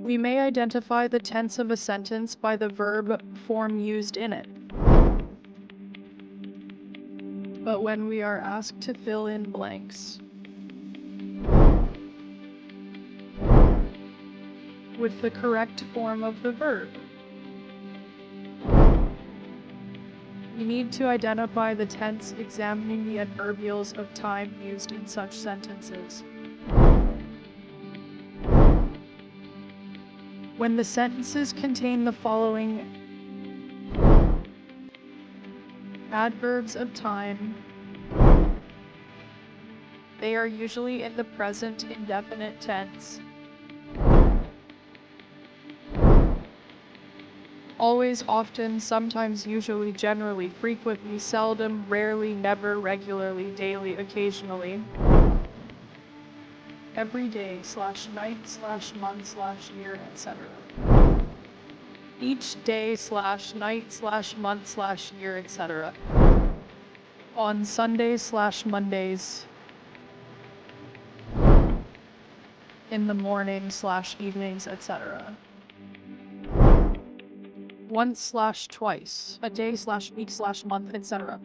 We may identify the tense of a sentence by the verb form used in it. But when we are asked to fill in blanks with the correct form of the verb, we need to identify the tense examining the adverbials of time used in such sentences. When the sentences contain the following adverbs of time, they are usually in the present indefinite tense. Always, often, sometimes, usually, generally, frequently, seldom, rarely, never, regularly, daily, occasionally. Every day / night / month / year, etc. Each day / night / month / year, etc. On Sundays / Mondays. In the morning / evenings, etc. Once / twice. A day / week / month, etc.